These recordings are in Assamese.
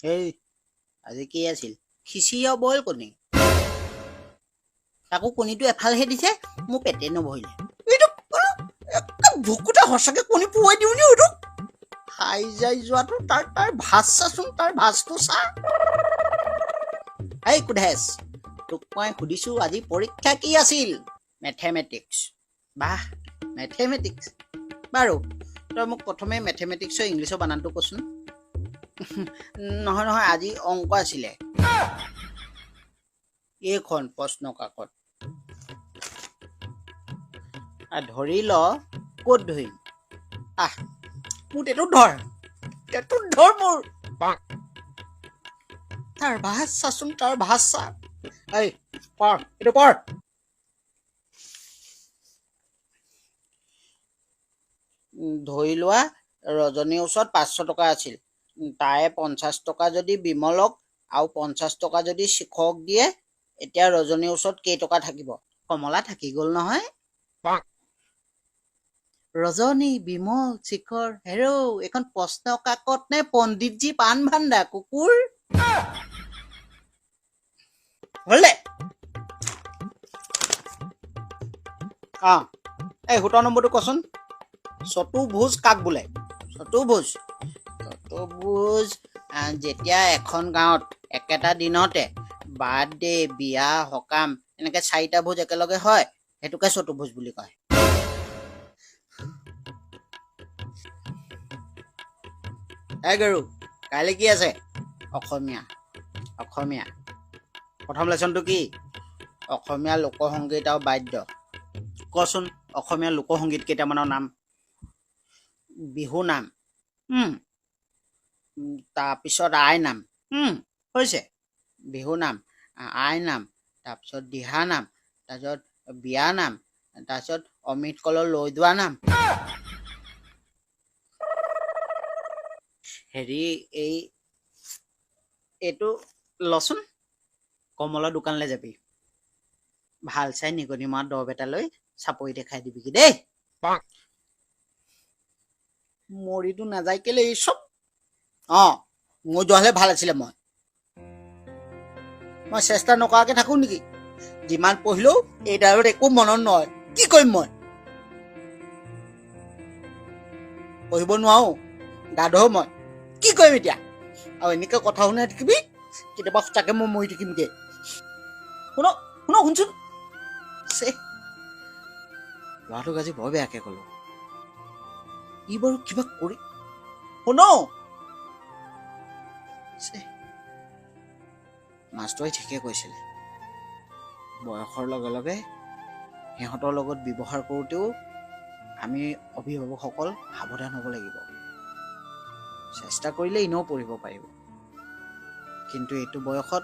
এই আজি কি আছিল খিচিৰি আৰু বইল কণী তাকো কণীটো এফালহে দিছে মোৰ পেটে নবহিলে এইটো ভোকতে সঁচাকে কণী পুৱাই দিওঁ নি এইটো খাই যাই যোৱাটো তাৰ ভাজ চাচোন তাৰ ভাজটো চা এই কুধেশ তোক মই সুধিছো আজি পৰীক্ষা কি আছিল মেথেমেটিক্স বাহ মেথেমেটিক্স বাৰু তই মোক প্ৰথমে মেথেমেটিক্সৰ ইংলিছৰ বানানটো কচোন নহয় নহয় আজি অংক আছিলে এইখন প্ৰশ্ন কাকত ধৰি ল ক'ত ধৰিম মোৰ টেটুত ধৰ মোৰ তাৰ ভাজ চাচোন তাৰ ভাজ চা এই পঢ় এইটো পঢ় ধৰি লোৱা ৰজনীৰ ওচৰত 500 টকা আছিল তাৰে 50 টকা যদি বিমলক আৰু 50 টকা যদি শিখক দিয়ে এতিয়া ৰজনীৰ ওচৰত কেইটকা থাকিব কমলা থাকি গ'ল নহয় ৰজনী বিমল শিখৰ হেৰৌ এখন প্ৰশ্ন কাকত নে পণ্ডিতজী পাণ ভাণ্ডাৰ কুকুৰ হলে এই 17 নম্বৰটো কচোন চতুৰ্ভুজ কাক বোলে চতুৰ্ভুজ যেতিয়া এখন গাঁৱত একেটা দিনতে বাৰ্থডে বিয়া সকাম এনেকে 4টা ভোজ একেলগে হয় সেইটোকে চতুৰ্ভুজ বুলি কয় এই গৰু কাইলৈ কি আছে অসমীয়া প্ৰথম লেচনটো কি অসমীয়া লোকসংগীত আৰু বাদ্য কচোন অসমীয়া লোকসংগীত কেইটামানৰ নাম বিহু নাম তাৰপিছত আই নাম হৈছে বিহু নাম আই নাম তাৰপিছত দিহা নাম তাৰপিছত বিয়া নাম তাৰপিছত অমৃত কলৰ লৈ যোৱা নাম হেৰি এইটো লচোন কমলৰ দোকানলৈ যাবি ভাল চাই নিগনি মৰা দৰৱ এটা লৈ চাপৰি দেখাই দিবি কি দেই মৰিটো নাযায় কেলে এই চব মই যোৱা হ'লে ভাল আছিলে মই চেষ্টা নকৰাকে থাকো নেকি যিমান পঢ়িলেও এই ডালত একো মনত নহয় কি কৰিম মই পঢ়িব নোৱাৰো গাধ মই কি কৰিম এতিয়া আৰু এনেকে কথা শুনাই থাকিবি কেতিয়াবা সঁচাকে মই মৰি থাকিমগে শুনচোন ল'ৰাটোক আজি বৰ বেয়াকে কলো ই বাৰু কিবা কৰি মাষ্টৰে ঠিকে কৈছিলে বয়সৰ লগে লগে সিহঁতৰ লগত ব্যৱহাৰ কৰোঁতেও আমি অভিভাৱকসকল সাৱধান হ'ব লাগিব চেষ্টা কৰিলে এনেও পঢ়িব পাৰিব কিন্তু এইটো বয়সত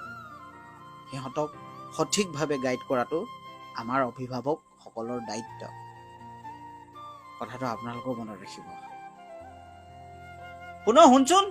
সিহঁতক সঠিকভাৱে গাইড কৰাটো আমাৰ অভিভাৱকসকলৰ দায়িত্ব কথাটো আপোনালোকেও মনত ৰাখিব শুনচোন